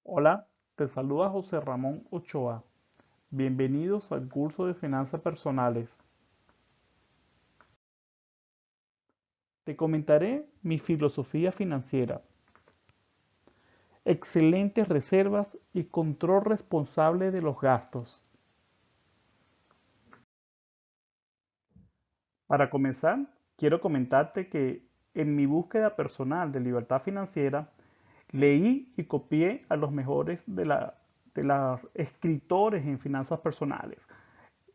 Hola, te saluda José Ramón Ochoa. Bienvenidos al curso de Finanzas Personales. Te comentaré mi filosofía financiera, excelentes reservas y control responsable de los gastos. Para comenzar, quiero comentarte que en mi búsqueda personal de libertad financiera, leí y copié a los mejores de los escritores en finanzas personales.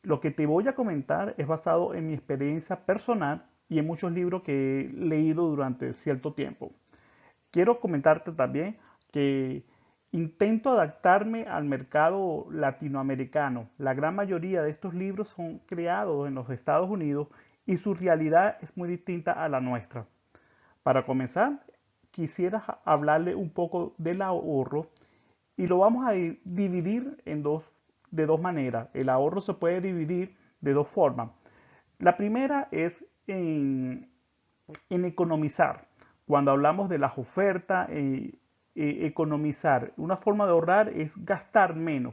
Lo que te voy a comentar es basado en mi experiencia personal y en muchos libros que he leído durante cierto tiempo. Quiero comentarte también que intento adaptarme al mercado latinoamericano. La gran mayoría de estos libros son creados en los Estados Unidos y su realidad es muy distinta a la nuestra. Para comenzar, quisiera hablarle un poco del ahorro y lo vamos a dividir de dos maneras. El ahorro se puede dividir de dos formas. La primera es en economizar. Cuando hablamos de las ofertas, economizar. Una forma de ahorrar es gastar menos.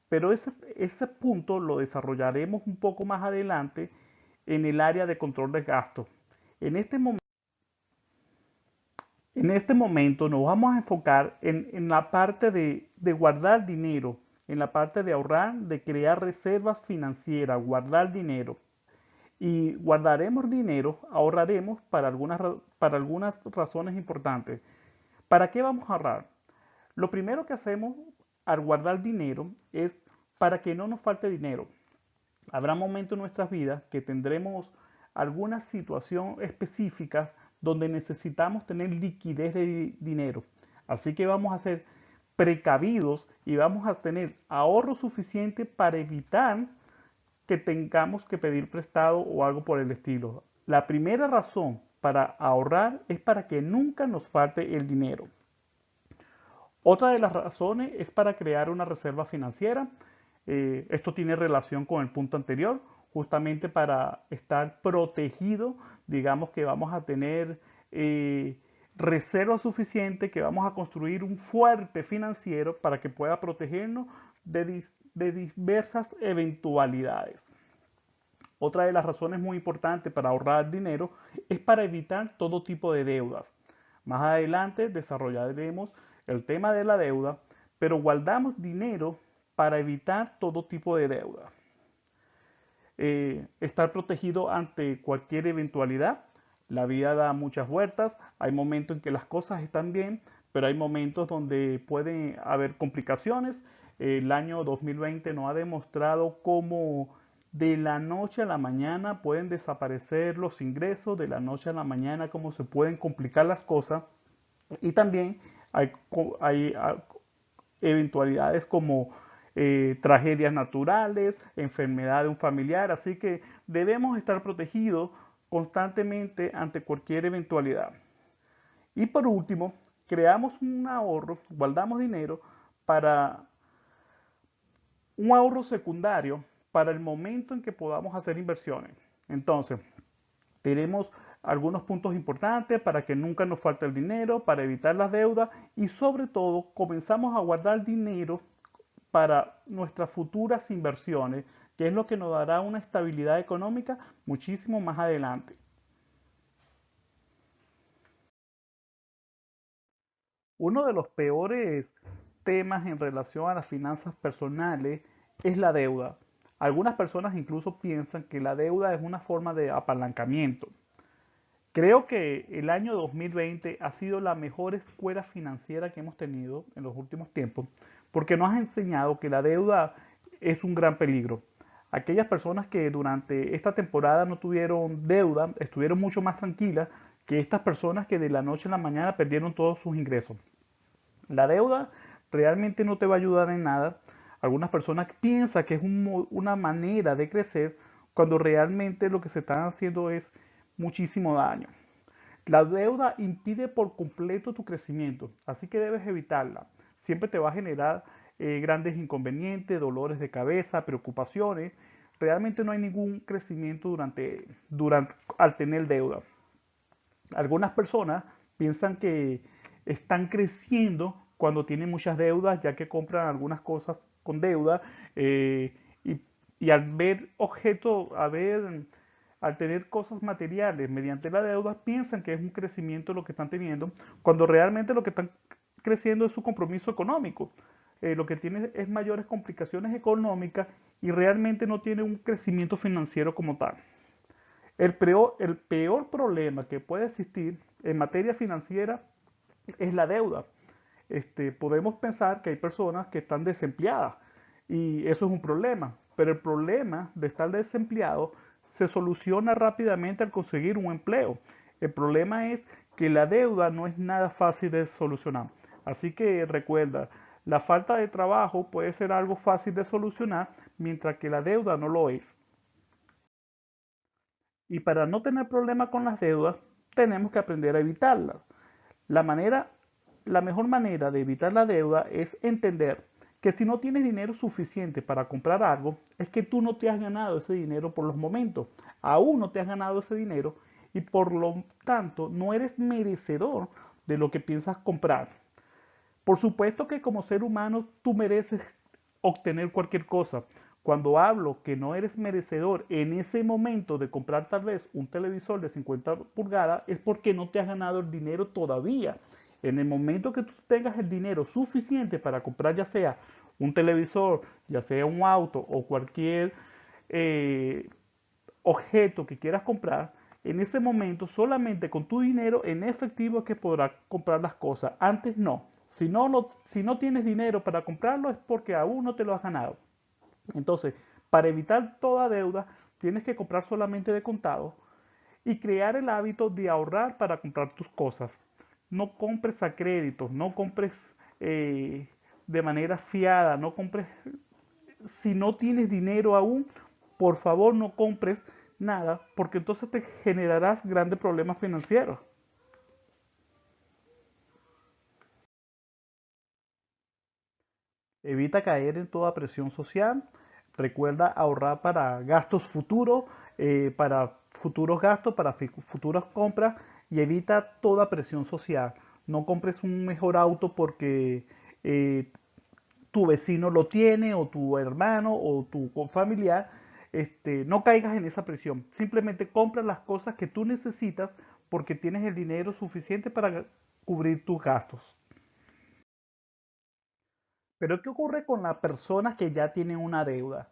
Pero ese punto lo desarrollaremos un poco más adelante en el área de control de gastos. En este momento, En este momento nos vamos a enfocar en la parte de guardar dinero, en la parte de ahorrar, de crear reservas financieras, guardar dinero. Y guardaremos dinero, ahorraremos para algunas razones importantes. ¿Para qué vamos a ahorrar? Lo primero que hacemos al guardar dinero es para que no nos falte dinero. Habrá momentos en nuestras vidas que tendremos alguna situación específica donde necesitamos tener liquidez de dinero. Así que vamos a ser precavidos y vamos a tener ahorro suficiente para evitar que tengamos que pedir prestado o algo por el estilo. La primera razón para ahorrar es para que nunca nos falte el dinero. Otra de las razones es para crear una reserva financiera. Esto tiene relación con el punto anterior, justamente para estar protegido. Digamos que vamos a tener reserva suficiente, que vamos a construir un fuerte financiero para que pueda protegernos de diversas eventualidades. Otra de las razones muy importantes para ahorrar dinero es para evitar todo tipo de deudas. Más adelante desarrollaremos el tema de la deuda, pero guardamos dinero para evitar todo tipo de deuda. Estar protegido ante cualquier eventualidad. La vida da muchas vueltas, hay momentos en que las cosas están bien, pero hay momentos donde pueden haber complicaciones. El año 2020 nos ha demostrado cómo de la noche a la mañana pueden desaparecer los ingresos, de la noche a la mañana cómo se pueden complicar las cosas y también hay, hay eventualidades como tragedias naturales, enfermedad de un familiar, así que debemos estar protegidos constantemente ante cualquier eventualidad. Y por último, creamos un ahorro, guardamos dinero para un ahorro secundario para el momento en que podamos hacer inversiones. Entonces, tenemos algunos puntos importantes para que nunca nos falte el dinero, para evitar las deudas y sobre todo comenzamos a guardar dinero para nuestras futuras inversiones, que es lo que nos dará una estabilidad económica muchísimo más adelante. Uno de los peores temas en relación a las finanzas personales es la deuda. Algunas personas incluso piensan que la deuda es una forma de apalancamiento. Creo que el año 2020 ha sido la mejor escuela financiera que hemos tenido en los últimos tiempos, porque nos ha enseñado que la deuda es un gran peligro. Aquellas personas que durante esta temporada no tuvieron deuda estuvieron mucho más tranquilas que estas personas que de la noche a la mañana perdieron todos sus ingresos. La deuda realmente no te va a ayudar en nada. Algunas personas piensan que es una manera de crecer cuando realmente lo que se están haciendo es muchísimo daño. La deuda impide por completo tu crecimiento, así que debes evitarla. Siempre te va a generar grandes inconvenientes, dolores de cabeza, preocupaciones. Realmente no hay ningún crecimiento al tener deuda. Algunas personas piensan que están creciendo cuando tienen muchas deudas, ya que compran algunas cosas con deuda, y, y al ver objetos, al tener cosas materiales mediante la deuda, piensan que es un crecimiento lo que están teniendo, cuando realmente lo que están creciendo es su compromiso económico. Lo que tiene es mayores complicaciones económicas y realmente no tiene un crecimiento financiero como tal. El peor problema que puede existir en materia financiera es la deuda. Podemos pensar que hay personas que están desempleadas y eso es un problema, pero el problema de estar desempleado se soluciona rápidamente al conseguir un empleo. El problema es que la deuda no es nada fácil de solucionar. Así que recuerda, la falta de trabajo puede ser algo fácil de solucionar, mientras que la deuda no lo es. Y para no tener problema con las deudas, tenemos que aprender a evitarlas. La manera, la mejor manera de evitar la deuda es entender que si no tienes dinero suficiente para comprar algo, es que tú no te has ganado ese dinero por los momentos. Aún no te has ganado ese dinero y por lo tanto no eres merecedor de lo que piensas comprar. Por supuesto que como ser humano tú mereces obtener cualquier cosa. Cuando hablo que no eres merecedor en ese momento de comprar tal vez un televisor de 50 pulgadas, es porque no te has ganado el dinero todavía. En el momento que tú tengas el dinero suficiente para comprar ya sea un televisor, ya sea un auto o cualquier eh, objeto que quieras comprar, en ese momento solamente con tu dinero en efectivo es que podrás comprar las cosas. Antes no. Si no tienes dinero para comprarlo es porque aún no te lo has ganado. Entonces, para evitar toda deuda, tienes que comprar solamente de contado y crear el hábito de ahorrar para comprar tus cosas. No compres a crédito, no compres de manera fiada, no compres si no tienes dinero aún, por favor no compres nada, porque entonces te generarás grandes problemas financieros. Evita caer en toda presión social. Recuerda ahorrar para gastos futuros, para futuros gastos, para futuras compras y evita toda presión social. No compres un mejor auto porque tu vecino lo tiene o tu hermano o tu familiar. No caigas en esa presión. Simplemente compra las cosas que tú necesitas porque tienes el dinero suficiente para cubrir tus gastos. Pero ¿qué ocurre con las personas que ya tienen una deuda?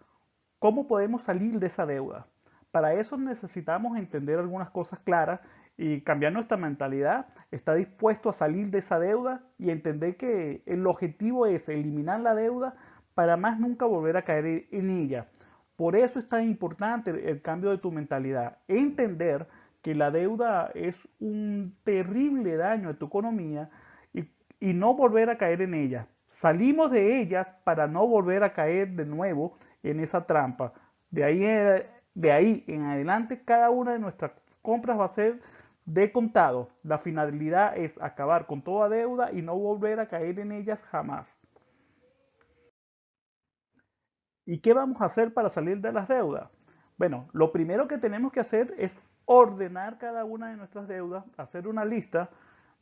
¿Cómo podemos salir de esa deuda? Para eso necesitamos entender algunas cosas claras y cambiar nuestra mentalidad. Está dispuesto a salir de esa deuda y entender que el objetivo es eliminar la deuda para más nunca volver a caer en ella. Por eso es tan importante el cambio de tu mentalidad. Entender que la deuda es un terrible daño a tu economía y, y no volver a caer en ella. Salimos de ellas para no volver a caer de nuevo en esa trampa. De ahí en adelante, cada una de nuestras compras va a ser de contado. La finalidad es acabar con toda deuda y no volver a caer en ellas jamás. ¿Y qué vamos a hacer para salir de las deudas? Bueno, lo primero que tenemos que hacer es ordenar cada una de nuestras deudas, hacer una lista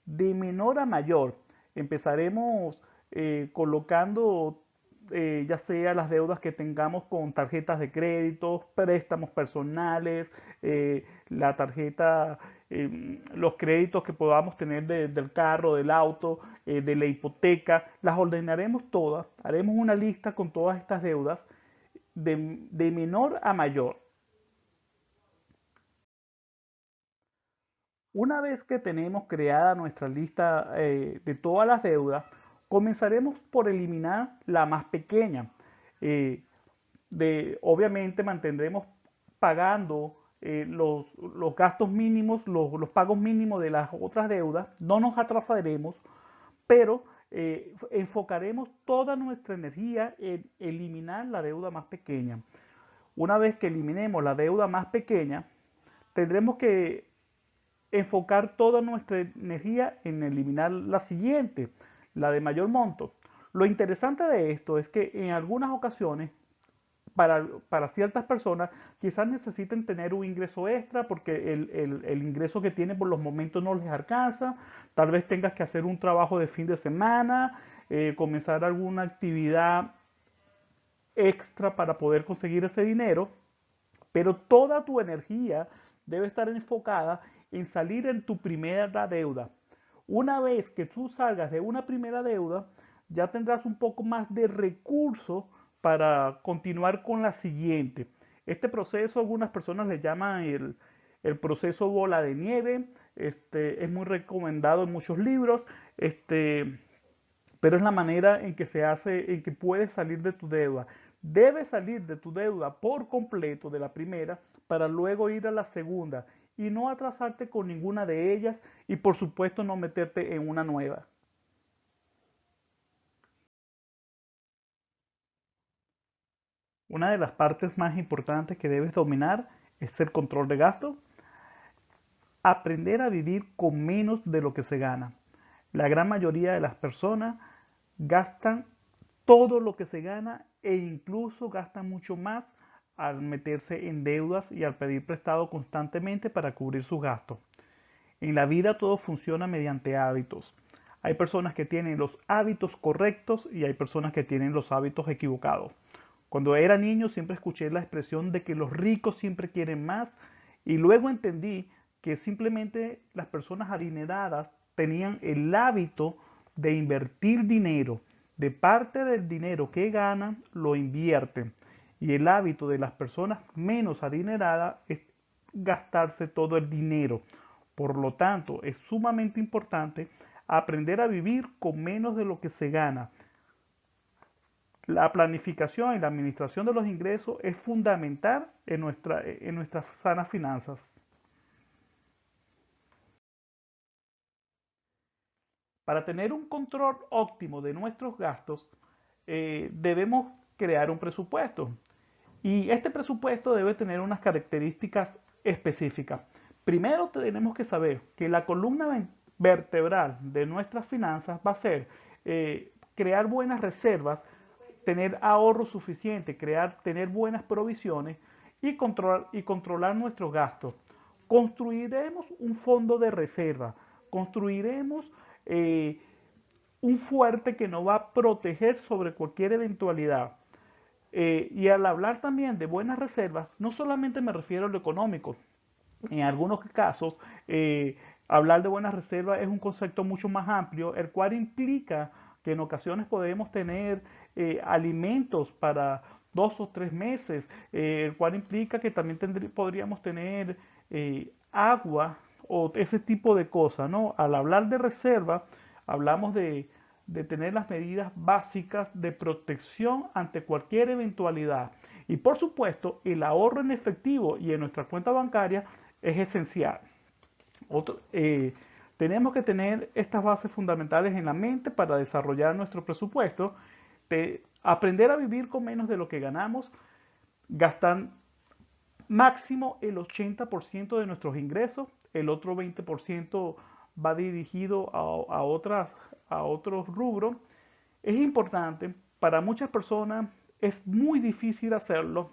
de menor a mayor. Empezaremos colocando ya sea las deudas que tengamos con tarjetas de crédito, préstamos personales, la tarjeta, los créditos que podamos tener del carro, del auto, de la hipoteca, las ordenaremos todas, haremos una lista con todas estas deudas de menor a mayor. Una vez que tenemos creada nuestra lista de todas las deudas, comenzaremos por eliminar la más pequeña. Eh, obviamente mantendremos pagando los gastos mínimos, los pagos mínimos de las otras deudas, no nos atrasaremos, pero enfocaremos toda nuestra energía en eliminar la deuda más pequeña. Una vez que eliminemos la deuda más pequeña, tendremos que enfocar toda nuestra energía en eliminar la siguiente, la de mayor monto. Lo interesante de esto es que en algunas ocasiones para ciertas personas quizás necesiten tener un ingreso extra porque el ingreso que tienen por los momentos no les alcanza. Tal vez tengas que hacer un trabajo de fin de semana, comenzar alguna actividad extra para poder conseguir ese dinero, pero toda tu energía debe estar enfocada en salir en tu primera deuda. Una vez que tú salgas de una primera deuda, ya tendrás un poco más de recursos para continuar con la siguiente. Este proceso algunas personas le llaman el proceso bola de nieve. Es muy recomendado en muchos libros, pero es la manera en que se hace, en que puedes salir de tu deuda. Debes salir de tu deuda por completo de la primera para luego ir a la segunda y no atrasarte con ninguna de ellas y por supuesto no meterte en una nueva. Una de las partes más importantes que debes dominar es el control de gasto. Aprender a vivir con menos de lo que se gana. La gran mayoría de las personas gastan todo lo que se gana e incluso gastan mucho más al meterse en deudas y al pedir prestado constantemente para cubrir sus gastos. En la vida todo funciona mediante hábitos. Hay personas que tienen los hábitos correctos y hay personas que tienen los hábitos equivocados. Cuando era niño siempre escuché la expresión de que los ricos siempre quieren más y luego entendí que simplemente las personas adineradas tenían el hábito de invertir dinero. De parte del dinero que ganan, lo invierten. Y el hábito de las personas menos adineradas es gastarse todo el dinero. Por lo tanto, es sumamente importante aprender a vivir con menos de lo que se gana. La planificación y la administración de los ingresos es fundamental en nuestras sanas finanzas. Para tener un control óptimo de nuestros gastos, debemos crear un presupuesto. Y este presupuesto debe tener unas características específicas. Primero tenemos que saber que la columna vertebral de nuestras finanzas va a ser crear buenas reservas, tener ahorro suficiente, tener buenas provisiones y controlar nuestros gastos. Construiremos un fondo de reserva, construiremos eh, un fuerte que nos va a proteger sobre cualquier eventualidad. Y al hablar también de buenas reservas, no solamente me refiero a lo económico. En algunos casos, hablar de buenas reservas es un concepto mucho más amplio, el cual implica que en ocasiones podemos tener alimentos para 2 o 3 meses, el cual implica que también podríamos tener agua o ese tipo de cosas, ¿no? Al hablar de reserva, hablamos de tener las medidas básicas de protección ante cualquier eventualidad. Y por supuesto, el ahorro en efectivo y en nuestra cuenta bancaria es esencial. Otro, tenemos que tener estas bases fundamentales en la mente para desarrollar nuestro presupuesto, aprender a vivir con menos de lo que ganamos, gastar máximo el 80% de nuestros ingresos, el otro 20% va dirigido a otros rubros. Es importante, para muchas personas es muy difícil hacerlo,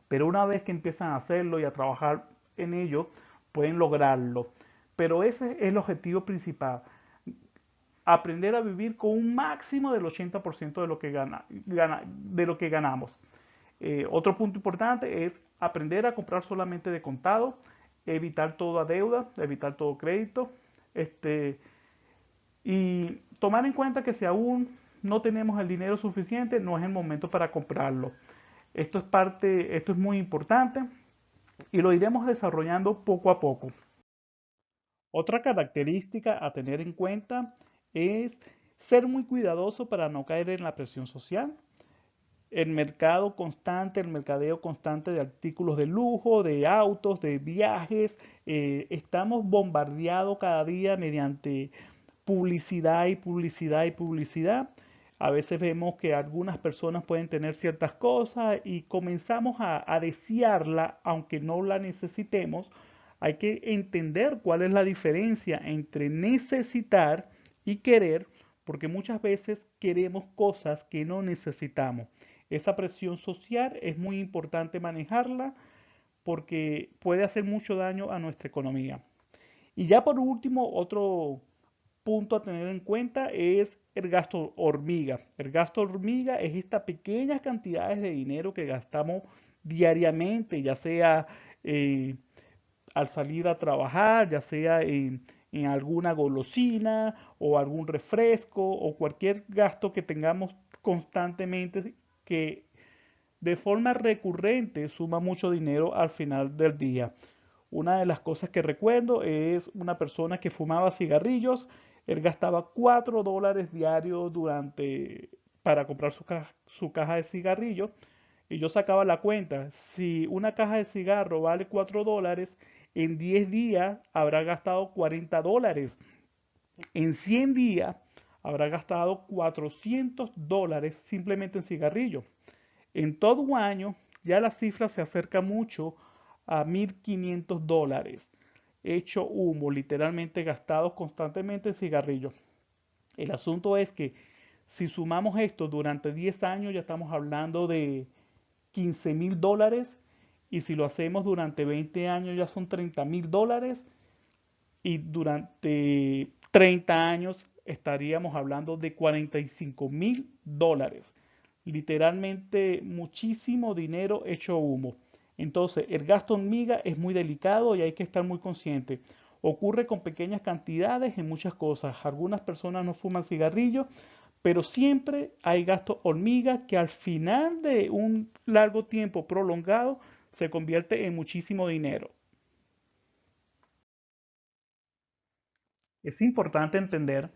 pero una vez que empiezan a hacerlo y a trabajar en ello, pueden lograrlo. Pero ese es el objetivo principal, aprender a vivir con un máximo del 80% de lo que, de lo que ganamos. Otro punto importante es aprender a comprar solamente de contado, evitar toda deuda, evitar todo crédito, y tomar en cuenta que si aún no tenemos el dinero suficiente, no es el momento para comprarlo. Esto es muy importante y lo iremos desarrollando poco a poco. Otra característica a tener en cuenta es ser muy cuidadoso para no caer en la presión social. El mercado constante, el mercadeo constante de artículos de lujo, de autos, de viajes, estamos bombardeados cada día mediante publicidad y publicidad y publicidad. A veces vemos que algunas personas pueden tener ciertas cosas y comenzamos a desearla aunque no la necesitemos. Hay que entender cuál es la diferencia entre necesitar y querer, porque muchas veces queremos cosas que no necesitamos. Esa presión social es muy importante manejarla porque puede hacer mucho daño a nuestra economía. Y ya por último, otro punto a tener en cuenta es el gasto hormiga. El gasto hormiga es esta pequeñas cantidades de dinero que gastamos diariamente, ya sea eh, al salir a trabajar, ya sea en alguna golosina o algún refresco o cualquier gasto que tengamos constantemente que de forma recurrente suma mucho dinero al final del día. Una de las cosas que recuerdo es una persona que fumaba cigarrillos. Él gastaba $4 diarios para comprar su caja de cigarrillos. Y yo sacaba la cuenta. Si una caja de cigarro vale $4, en 10 días habrá gastado $40. En 100 días habrá gastado $400 simplemente en cigarrillos. En todo un año ya la cifra se acerca mucho a $1.500, hecho humo, literalmente gastados constantemente en cigarrillos. El asunto es que si sumamos esto durante 10 años ya estamos hablando de $15.000 y si lo hacemos durante 20 años ya son $30.000 y durante 30 años estaríamos hablando de $45.000. Literalmente muchísimo dinero hecho humo. Entonces, el gasto hormiga es muy delicado y hay que estar muy consciente. Ocurre con pequeñas cantidades en muchas cosas. Algunas personas no fuman cigarrillos, pero siempre hay gasto hormiga que al final de un largo tiempo prolongado se convierte en muchísimo dinero. Es importante entender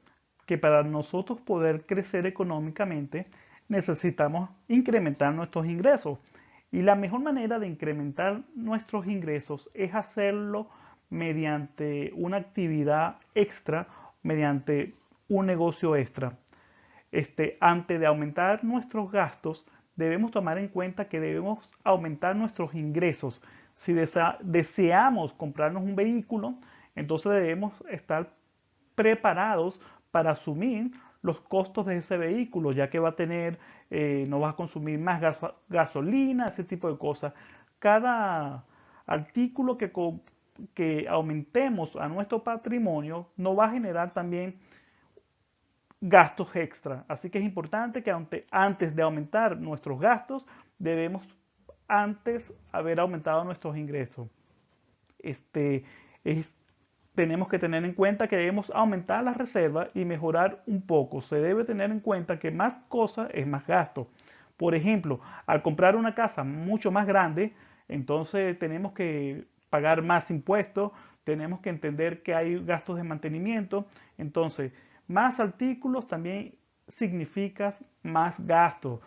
que para nosotros poder crecer económicamente necesitamos incrementar nuestros ingresos. Y la mejor manera de incrementar nuestros ingresos es hacerlo mediante una actividad extra, mediante un negocio extra. Antes de aumentar nuestros gastos, debemos tomar en cuenta que debemos aumentar nuestros ingresos. Si deseamos comprarnos un vehículo, entonces debemos estar preparados para asumir los costos de ese vehículo, ya que va a tener, no va a consumir más gasolina, ese tipo de cosas. Cada artículo que aumentemos a nuestro patrimonio nos va a generar también gastos extra. Así que es importante que antes de aumentar nuestros gastos, debemos antes haber aumentado nuestros ingresos. Este, es, Tenemos que tener en cuenta que debemos aumentar las reservas y mejorar un poco. Se debe tener en cuenta que más cosas es más gasto. Por ejemplo, al comprar una casa mucho más grande, entonces tenemos que pagar más impuestos, tenemos que entender que hay gastos de mantenimiento. Entonces, más artículos también significa más gastos.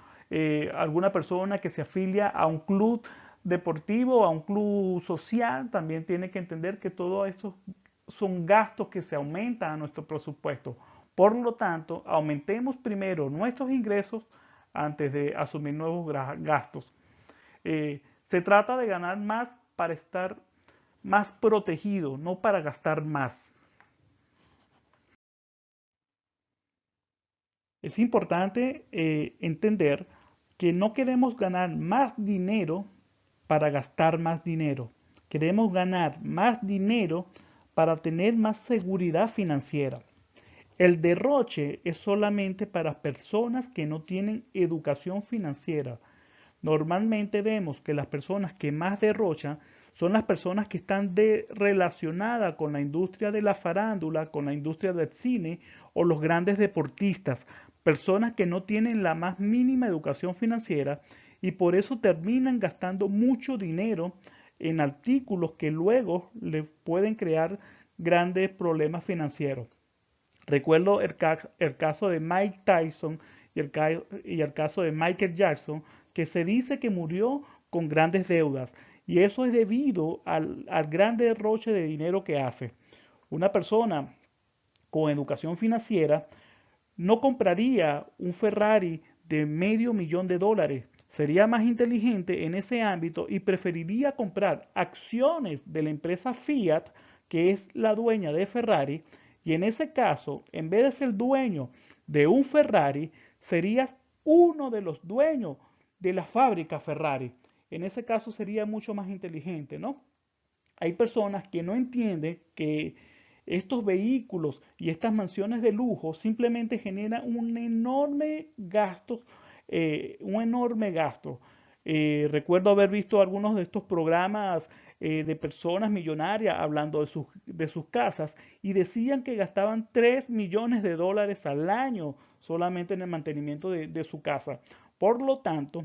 Alguna persona que se afilia a un club deportivo, a un club social, también tiene que entender que todo esto son gastos que se aumentan a nuestro presupuesto. Por lo tanto, aumentemos primero nuestros ingresos antes de asumir nuevos gastos. Se trata de ganar más para estar más protegido, no para gastar más. Es importante entender que no queremos ganar más dinero para gastar más dinero. Queremos ganar más dinero para tener más seguridad financiera. El derroche es solamente para personas que no tienen educación financiera. Normalmente vemos que las personas que más derrochan son las personas que están relacionadas con la industria de la farándula, con la industria del cine o los grandes deportistas, personas que no tienen la más mínima educación financiera y por eso terminan gastando mucho dinero en artículos que luego le pueden crear grandes problemas financieros. Recuerdo el caso de Mike Tyson y el caso de Michael Jackson, que se dice que murió con grandes deudas. Y eso es debido al gran derroche de dinero que hace. Una persona con educación financiera no compraría un Ferrari de $500,000. Sería más inteligente en ese ámbito y preferiría comprar acciones de la empresa Fiat, que es la dueña de Ferrari, y en ese caso, en vez de ser dueño de un Ferrari, serías uno de los dueños de la fábrica Ferrari. En ese caso sería mucho más inteligente, ¿no? Hay personas que no entienden que estos vehículos y estas mansiones de lujo simplemente generan un enorme gasto. Recuerdo haber visto algunos de estos programas de personas millonarias hablando de sus casas y decían que gastaban 3 millones de dólares al año solamente en el mantenimiento de su casa. Por lo tanto,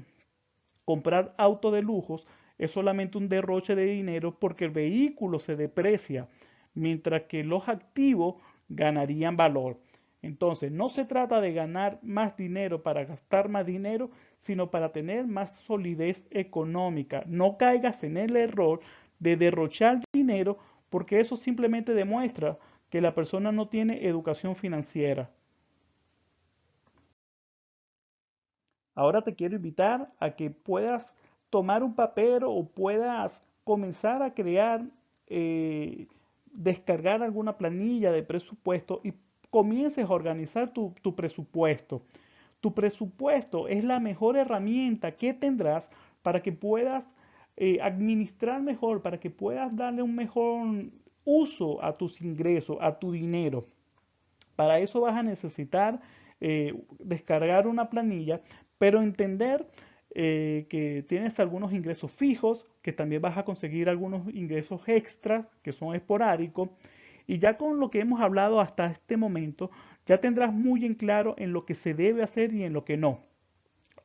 comprar auto de lujos es solamente un derroche de dinero porque el vehículo se deprecia, mientras que los activos ganarían valor. Entonces, no se trata de ganar más dinero para gastar más dinero, sino para tener más solidez económica. No caigas en el error de derrochar dinero porque eso simplemente demuestra que la persona no tiene educación financiera. Ahora te quiero invitar a que puedas tomar un papel o puedas comenzar a crear, eh, descargar alguna planilla de presupuesto y comiences a organizar tu presupuesto. Tu presupuesto es la mejor herramienta que tendrás para que puedas administrar mejor, para que puedas darle un mejor uso a tus ingresos, a tu dinero. Para eso vas a necesitar descargar una planilla, pero entender que tienes algunos ingresos fijos, que también vas a conseguir algunos ingresos extras que son esporádicos. Y ya con lo que hemos hablado hasta este momento, ya tendrás muy en claro en lo que se debe hacer y en lo que no.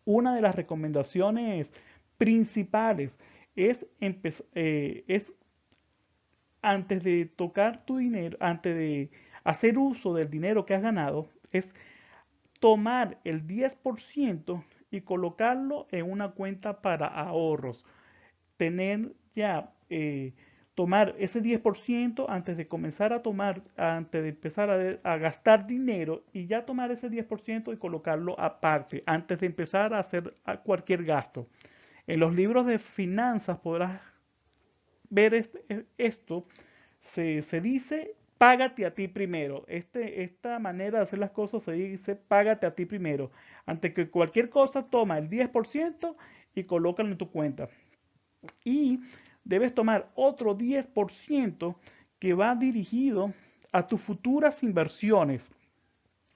Una de las recomendaciones principales es antes de tocar tu dinero, antes de hacer uso del dinero que has ganado, es tomar el 10% y colocarlo en una cuenta para ahorros. Tener ya, tomar ese 10% antes de comenzar a tomar, antes de empezar a gastar dinero y ya tomar ese 10% y colocarlo aparte, antes de empezar a hacer cualquier gasto. En los libros de finanzas podrás ver esto, se dice págate a ti primero. Esta manera de hacer las cosas se dice págate a ti primero. Ante que cualquier cosa, toma el 10% y colócalo en tu cuenta. Y debes tomar otro 10% que va dirigido a tus futuras inversiones.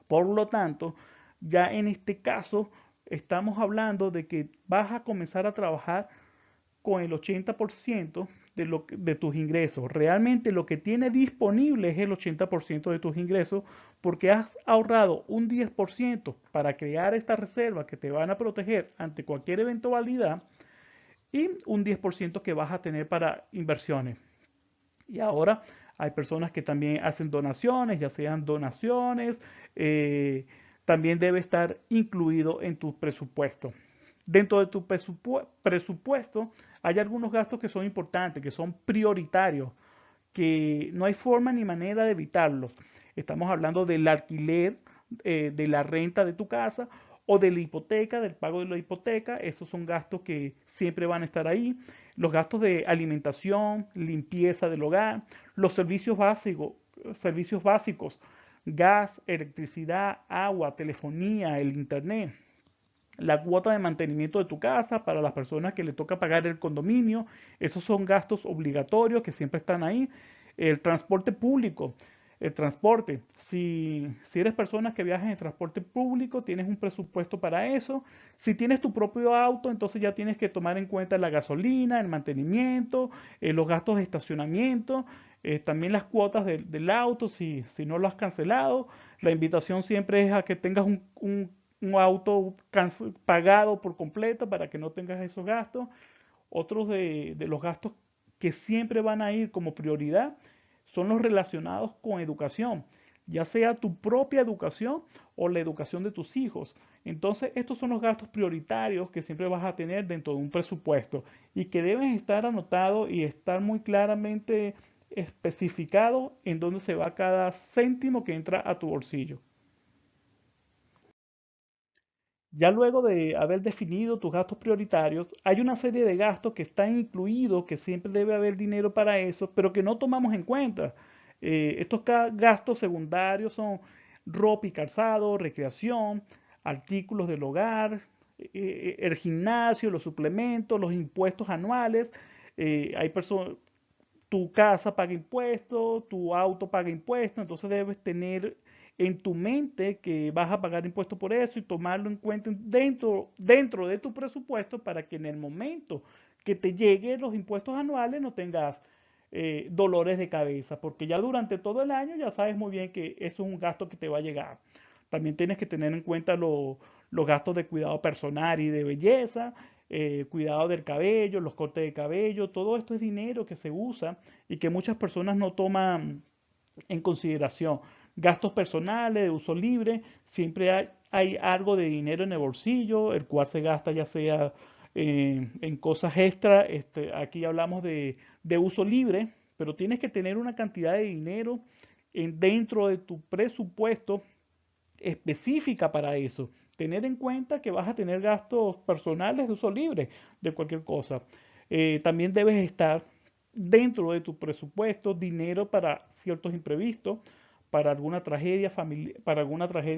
Por lo tanto, ya en este caso estamos hablando de que vas a comenzar a trabajar con el 80% de tus ingresos. Realmente lo que tiene disponible es el 80% de tus ingresos porque has ahorrado un 10% para crear esta reserva que te van a proteger ante cualquier eventualidad y un 10% que vas a tener para inversiones. Y ahora hay personas que también hacen donaciones, ya sean donaciones, eh, también debe estar incluido en tu presupuesto. Dentro de tu presupuesto hay algunos gastos que son importantes, que son prioritarios, que no hay forma ni manera de evitarlos. Estamos hablando del alquiler, de la renta de tu casa o de la hipoteca, del pago de la hipoteca. Esos son gastos que siempre van a estar ahí. Los gastos de alimentación, limpieza del hogar, los servicios básicos, gas, electricidad, agua, telefonía, el internet, la cuota de mantenimiento de tu casa para las personas que le toca pagar el condominio. Esos son gastos obligatorios que siempre están ahí. El transporte público, el transporte. Si eres persona que viaja en transporte público, tienes un presupuesto para eso. Si tienes tu propio auto, entonces ya tienes que tomar en cuenta la gasolina, el mantenimiento, los gastos de estacionamiento, también las cuotas del auto, si no lo has cancelado. La invitación siempre es a que tengas un auto pagado por completo para que no tengas esos gastos. Otros de los gastos que siempre van a ir como prioridad son los relacionados con educación, ya sea tu propia educación o la educación de tus hijos. Entonces, estos son los gastos prioritarios que siempre vas a tener dentro de un presupuesto y que deben estar anotados y estar muy claramente especificado en dónde se va cada céntimo que entra a tu bolsillo. Ya luego de haber definido tus gastos prioritarios, hay una serie de gastos que están incluidos, que siempre debe haber dinero para eso, pero que no tomamos en cuenta. Estos gastos secundarios son ropa y calzado, recreación, artículos del hogar, el gimnasio, los suplementos, los impuestos anuales. Hay personas, tu casa paga impuestos, tu auto paga impuestos, entonces debes tener en tu mente que vas a pagar impuestos por eso y tomarlo en cuenta dentro de tu presupuesto para que en el momento que te lleguen los impuestos anuales no tengas dolores de cabeza, porque ya durante todo el año ya sabes muy bien que eso es un gasto que te va a llegar. También tienes que tener en cuenta los gastos de cuidado personal y de belleza, cuidado del cabello, los cortes de cabello, todo esto es dinero que se usa y que muchas personas no toman en consideración. Gastos personales, de uso libre, siempre hay algo de dinero en el bolsillo, el cual se gasta ya sea en cosas extra. Aquí hablamos de uso libre, pero tienes que tener una cantidad de dinero dentro de tu presupuesto específica para eso. Tener en cuenta que vas a tener gastos personales de uso libre de cualquier cosa. También debes estar dentro de tu presupuesto dinero para ciertos imprevistos, para alguna tragedia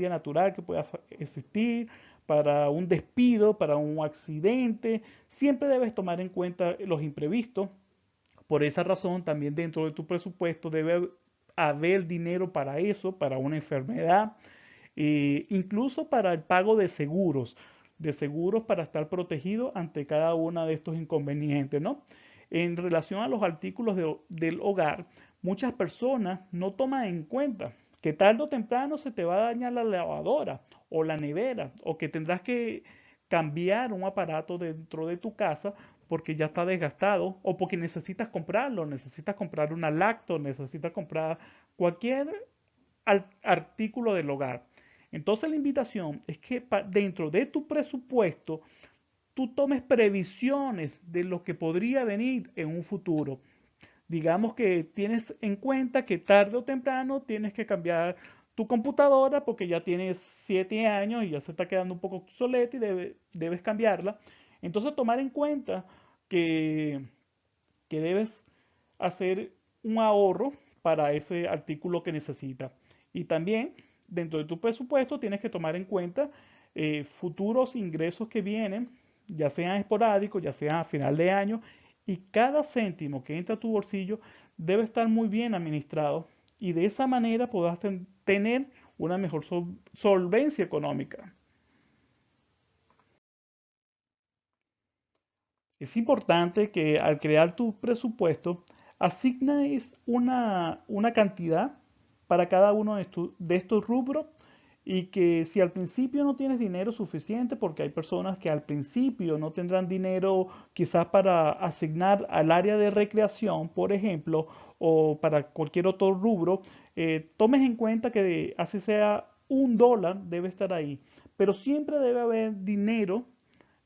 natural que pueda existir, para un despido, para un accidente. Siempre debes tomar en cuenta los imprevistos. Por esa razón, también dentro de tu presupuesto debe haber dinero para eso, para una enfermedad, incluso para el pago de seguros para estar protegido ante cada uno de estos inconvenientes, ¿no? En relación a los artículos del hogar, muchas personas no toman en cuenta que tarde o temprano se te va a dañar la lavadora o la nevera o que tendrás que cambiar un aparato dentro de tu casa porque ya está desgastado o porque necesitas comprarlo, necesitas comprar una lacto, necesitas comprar cualquier artículo del hogar. Entonces la invitación es que dentro de tu presupuesto tú tomes previsiones de lo que podría venir en un futuro. Digamos que tienes en cuenta que tarde o temprano tienes que cambiar tu computadora porque ya tienes 7 años y ya se está quedando un poco obsoleta y debes cambiarla. Entonces tomar en cuenta que, que debes hacer un ahorro para ese artículo que necesitas. Y también dentro de tu presupuesto tienes que tomar en cuenta futuros ingresos que vienen, ya sean esporádicos, ya sean a final de año, y cada céntimo que entra a tu bolsillo debe estar muy bien administrado y de esa manera podrás tener una mejor solvencia económica. Es importante que al crear tu presupuesto asignes una cantidad para cada uno de estos rubros y que si al principio no tienes dinero suficiente, porque hay personas que al principio no tendrán dinero quizás para asignar al área de recreación, por ejemplo, o para cualquier otro rubro, tomes en cuenta que así sea $1 debe estar ahí, pero siempre debe haber dinero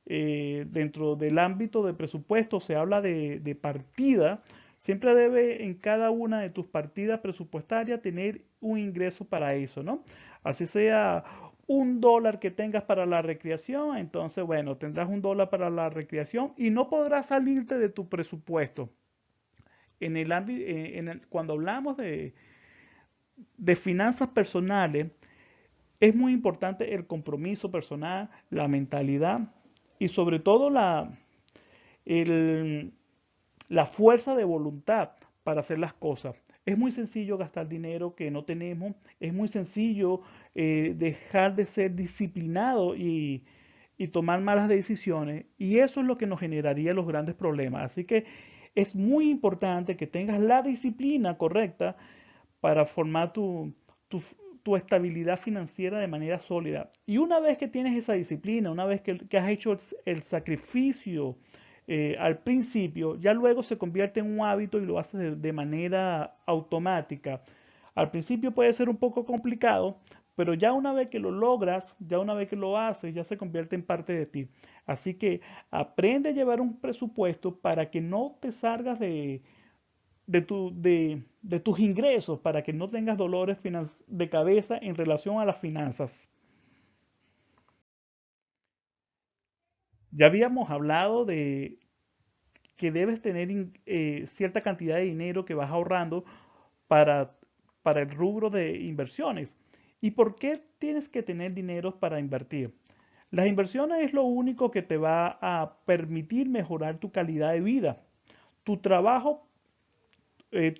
dentro del ámbito de presupuesto se habla de partida, siempre debe en cada una de tus partidas presupuestarias tener un ingreso para eso, ¿no? Así sea $1 que tengas para la recreación, entonces, bueno, tendrás $1 para la recreación y no podrás salirte de tu presupuesto. En el ámbito, cuando hablamos de finanzas personales, es muy importante el compromiso personal, la mentalidad y sobre todo el- la fuerza de voluntad para hacer las cosas. Es muy sencillo gastar dinero que no tenemos, es muy sencillo dejar de ser disciplinado y tomar malas decisiones y eso es lo que nos generaría los grandes problemas. Así que es muy importante que tengas la disciplina correcta para formar tu, tu estabilidad financiera de manera sólida. Y una vez que tienes esa disciplina, una vez que has hecho el sacrificio al principio, ya luego se convierte en un hábito y lo haces de manera automática. Al principio puede ser un poco complicado, pero ya una vez que lo logras, ya una vez que lo haces, ya se convierte en parte de ti. Así que aprende a llevar un presupuesto para que no te salgas de tus ingresos para que no tengas dolores de cabeza en relación a las finanzas. Ya habíamos hablado de que debes tener cierta cantidad de dinero que vas ahorrando para, para el rubro de inversiones. ¿Y por qué tienes que tener dinero para invertir? Las inversiones es lo único que te va a permitir mejorar tu calidad de vida. Tu trabajo,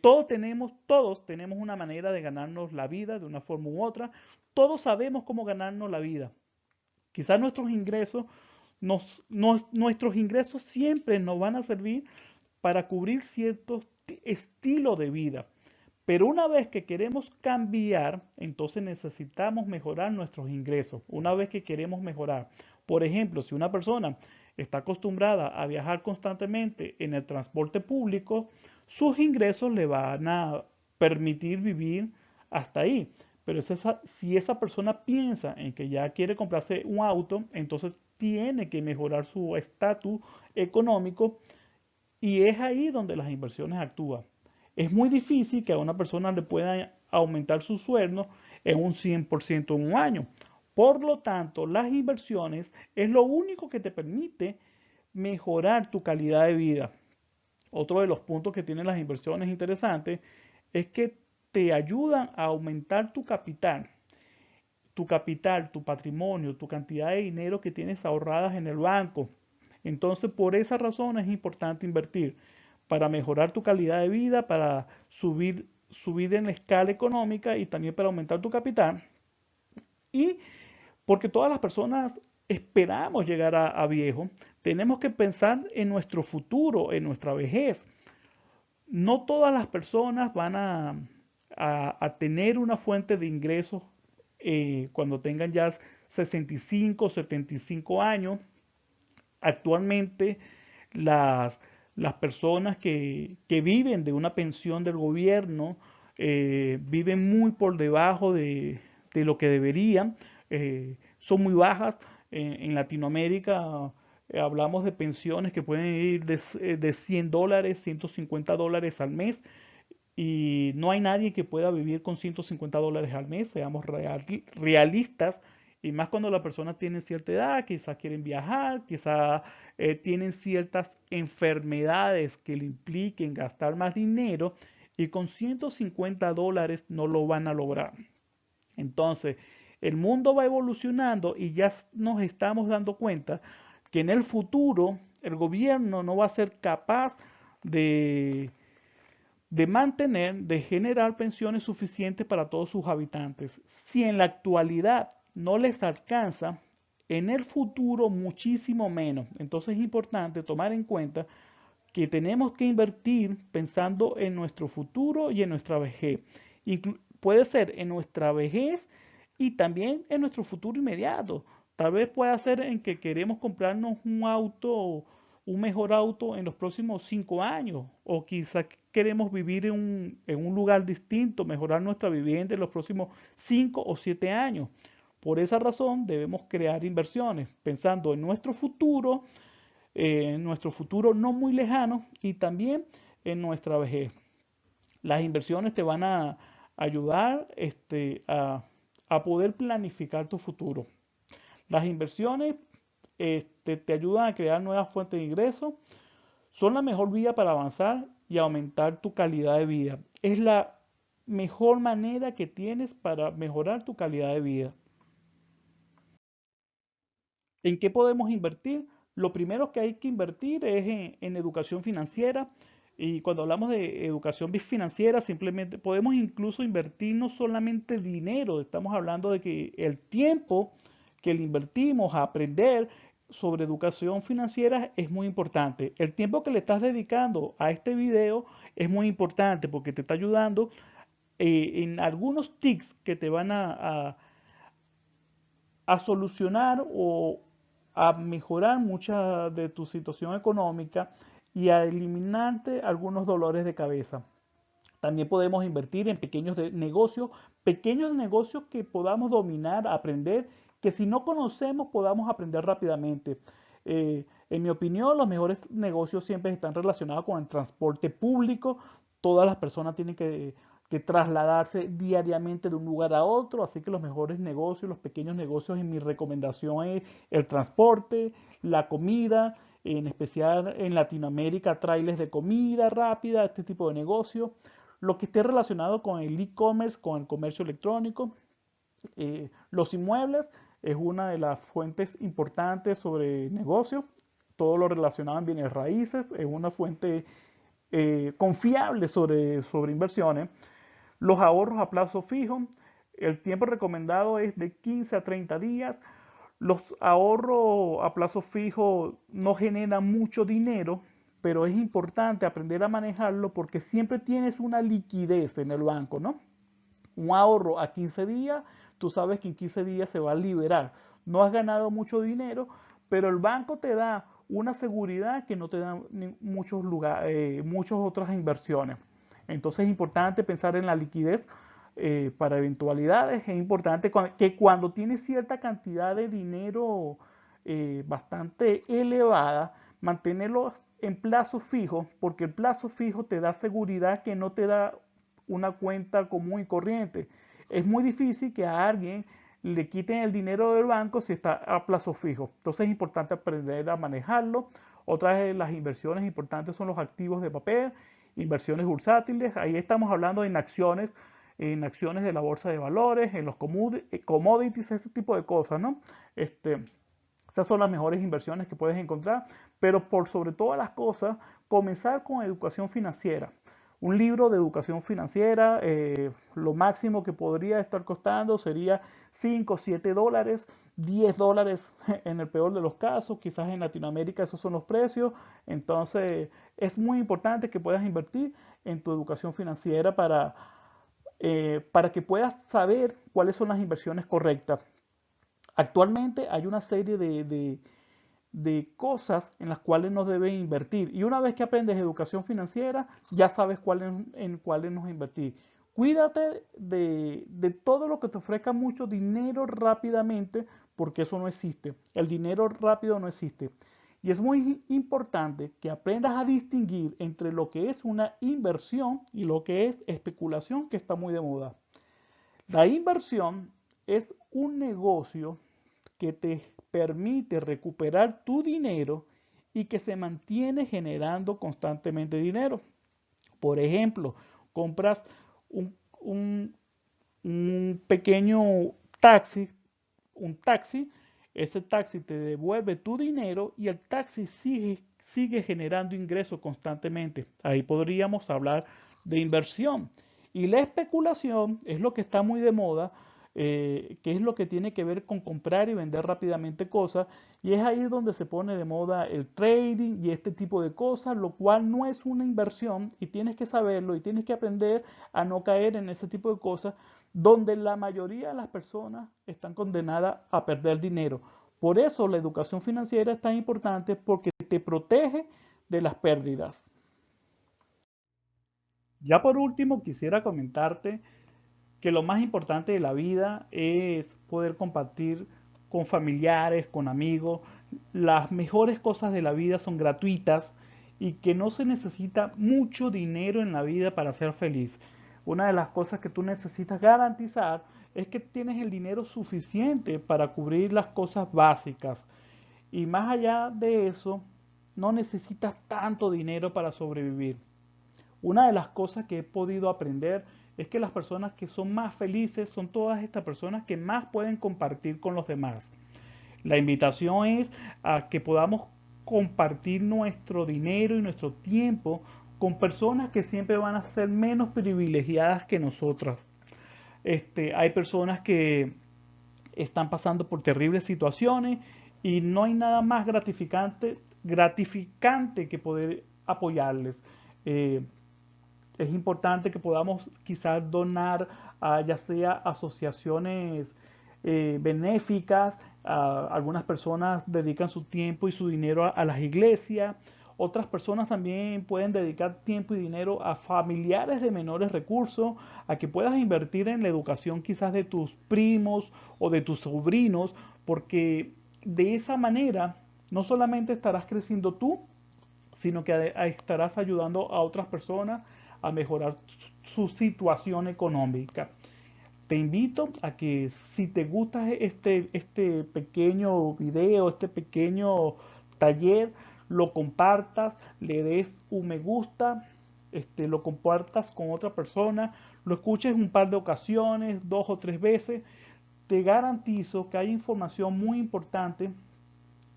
todos tenemos una manera de ganarnos la vida de una forma u otra. Todos sabemos cómo ganarnos la vida. Quizás nuestros ingresos siempre nos van a servir para cubrir ciertos estilos de vida. Pero una vez que queremos cambiar, entonces necesitamos mejorar nuestros ingresos. Una vez que queremos mejorar. Por ejemplo, si una persona está acostumbrada a viajar constantemente en el transporte público, sus ingresos le van a permitir vivir hasta ahí. Pero si esa persona piensa en que ya quiere comprarse un auto, entonces tiene que mejorar su estatus económico y es ahí donde las inversiones actúan. Es muy difícil que a una persona le pueda aumentar su sueldo en un 100% en un año. Por lo tanto, las inversiones es lo único que te permite mejorar tu calidad de vida. Otro de los puntos que tienen las inversiones interesantes es que te ayudan a aumentar tu patrimonio, tu cantidad de dinero que tienes ahorradas en el banco. Entonces, por esa razón es importante invertir para mejorar tu calidad de vida, para subir en la escala económica y también para aumentar tu capital. Y porque todas las personas esperamos llegar a viejo, tenemos que pensar en nuestro futuro, en nuestra vejez. No todas las personas van a tener una fuente de ingresos cuando tengan ya 65, 75 años. Actualmente las personas que viven de una pensión del gobierno viven muy por debajo de lo que deberían, son muy bajas. En Latinoamérica hablamos de pensiones que pueden ir de $100, $150 al mes y no hay nadie que pueda vivir con $150 al mes, seamos realistas, y más cuando la persona tiene cierta edad, quizás quieren viajar, quizás tienen ciertas enfermedades que le impliquen gastar más dinero, y con $150 no lo van a lograr. Entonces, el mundo va evolucionando y ya nos estamos dando cuenta que en el futuro el gobierno no va a ser capaz de de generar pensiones suficientes para todos sus habitantes. Si en la actualidad no les alcanza, en el futuro muchísimo menos. Entonces es importante tomar en cuenta que tenemos que invertir pensando en nuestro futuro y en nuestra vejez. Puede ser en nuestra vejez y también en nuestro futuro inmediato. Tal vez pueda ser en que queremos comprarnos un auto, un mejor auto en los próximos 5 años, o quizás queremos vivir en un lugar distinto, mejorar nuestra vivienda en los próximos 5 o 7 años. Por esa razón debemos crear inversiones pensando en nuestro futuro no muy lejano y también en nuestra vejez. Las inversiones te van a ayudar a poder planificar tu futuro. Las inversiones te ayudan a crear nuevas fuentes de ingresos, son la mejor vía para avanzar y aumentar tu calidad de vida. Es la mejor manera que tienes para mejorar tu calidad de vida. ¿En qué podemos invertir? Lo primero que hay que invertir es en educación financiera. Y cuando hablamos de educación financiera, simplemente podemos incluso invertir no solamente dinero, estamos hablando de que el tiempo que le invertimos a aprender sobre educación financiera es muy importante. El tiempo que le estás dedicando a este video es muy importante porque te está ayudando en algunos tips que te van a solucionar o a mejorar mucha de tu situación económica y a eliminarte algunos dolores de cabeza. También podemos invertir en pequeños negocios que podamos dominar, aprender, que si no conocemos podamos aprender rápidamente. En mi opinión, los mejores negocios siempre están relacionados con el transporte público. Todas las personas tienen que trasladarse diariamente de un lugar a otro, así que los mejores negocios, los pequeños negocios, en mi recomendación es el transporte, la comida, en especial en Latinoamérica, trailers de comida rápida, este tipo de negocio, lo que esté relacionado con el e-commerce, con el comercio electrónico, los inmuebles, es una de las fuentes importantes sobre negocios, todo lo relacionado en bienes raíces, es una fuente confiable sobre inversiones. Los ahorros a plazo fijo, el tiempo recomendado es de 15 a 30 días. Los ahorros a plazo fijo no generan mucho dinero, pero es importante aprender a manejarlo porque siempre tienes una liquidez en el banco, ¿no? Un ahorro a 15 días, tú sabes que en 15 días se va a liberar. No has ganado mucho dinero, pero el banco te da una seguridad que no te dan muchos lugares, muchas otras inversiones. Entonces es importante pensar en la liquidez para eventualidades. Es importante que cuando tienes cierta cantidad de dinero bastante elevada, mantenerlo en plazo fijo, porque el plazo fijo te da seguridad que no te da una cuenta común y corriente. Es muy difícil que a alguien le quiten el dinero del banco si está a plazo fijo. Entonces es importante aprender a manejarlo. Otras de las inversiones importantes son los activos de papel, inversiones bursátiles. Ahí estamos hablando en acciones de la bolsa de valores, en los commodities, ese tipo de cosas, ¿no? Estas son las mejores inversiones que puedes encontrar, pero por sobre todas las cosas, comenzar con educación financiera. Un libro de educación financiera, lo máximo que podría estar costando sería 5, 7 dólares, 10 dólares en el peor de los casos, quizás en Latinoamérica esos son los precios. Entonces es muy importante que puedas invertir en tu educación financiera para que puedas saber cuáles son las inversiones correctas. Actualmente hay una serie de cosas en las cuales nos debes invertir. Y una vez que aprendes educación financiera, ya sabes en cuáles nos invertir. Cuídate de todo lo que te ofrezca mucho dinero rápidamente, porque eso no existe. El dinero rápido no existe. Y es muy importante que aprendas a distinguir entre lo que es una inversión y lo que es especulación, que está muy de moda. La inversión es un negocio que te permite recuperar tu dinero y que se mantiene generando constantemente dinero. Por ejemplo, compras un, un- un pequeño taxi, un taxi, ese taxi te devuelve tu dinero y el taxi sigue generando ingresos constantemente. Ahí podríamos hablar de inversión. Y la especulación es lo que está muy de moda, que es lo que tiene que ver con comprar y vender rápidamente cosas. Y es ahí donde se pone de moda el trading y este tipo de cosas, lo cual no es una inversión y tienes que saberlo y tienes que aprender a no caer en ese tipo de cosas donde la mayoría de las personas están condenadas a perder dinero. Por eso la educación financiera es tan importante porque te protege de las pérdidas. Ya por último, quisiera comentarte que lo más importante de la vida es poder compartir con familiares, con amigos. Las mejores cosas de la vida son gratuitas y que no se necesita mucho dinero en la vida para ser feliz. Una de las cosas que tú necesitas garantizar es que tienes el dinero suficiente para cubrir las cosas básicas. Y más allá de eso, no necesitas tanto dinero para sobrevivir. Una de las cosas que he podido aprender es que las personas que son más felices son todas estas personas que más pueden compartir con los demás. La invitación es a que podamos compartir nuestro dinero y nuestro tiempo con personas que siempre van a ser menos privilegiadas que nosotras. Hay personas que están pasando por terribles situaciones y no hay nada más gratificante que poder apoyarles. Eh, es importante que podamos quizás donar a ya sea asociaciones benéficas, algunas personas dedican su tiempo y su dinero a las iglesias, otras personas también pueden dedicar tiempo y dinero a familiares de menores recursos, a que puedas invertir en la educación quizás de tus primos o de tus sobrinos, porque de esa manera no solamente estarás creciendo tú, sino que estarás ayudando a otras personas a mejorar su situación económica. Te invito a que si te gusta este pequeño video, este pequeño taller, lo compartas, le des un me gusta, lo compartas con otra persona, lo escuches un par de ocasiones, 2 o 3 veces, te garantizo que hay información muy importante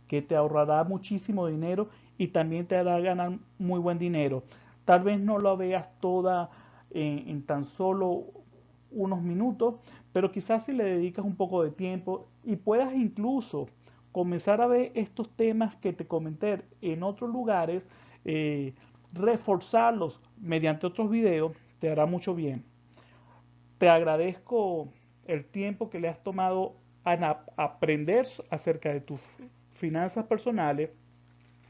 que te ahorrará muchísimo dinero y también te hará ganar muy buen dinero. Tal vez no lo veas toda en tan solo unos minutos, pero quizás si le dedicas un poco de tiempo y puedas incluso comenzar a ver estos temas que te comenté en otros lugares, reforzarlos mediante otros videos, te hará mucho bien. Te agradezco el tiempo que le has tomado a aprender acerca de tus finanzas personales.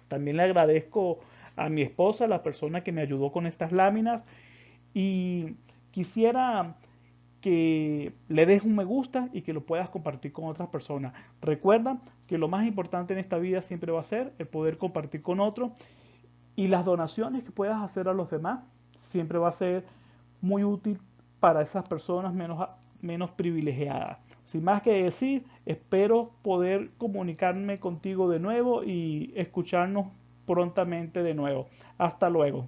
También le agradezco a mi esposa, la persona que me ayudó con estas láminas. Y quisiera que le des un me gusta y que lo puedas compartir con otras personas. Recuerda que lo más importante en esta vida siempre va a ser el poder compartir con otros, y las donaciones que puedas hacer a los demás siempre va a ser muy útil para esas personas menos privilegiadas. Sin más que decir, espero poder comunicarme contigo de nuevo y escucharnos prontamente de nuevo. Hasta luego.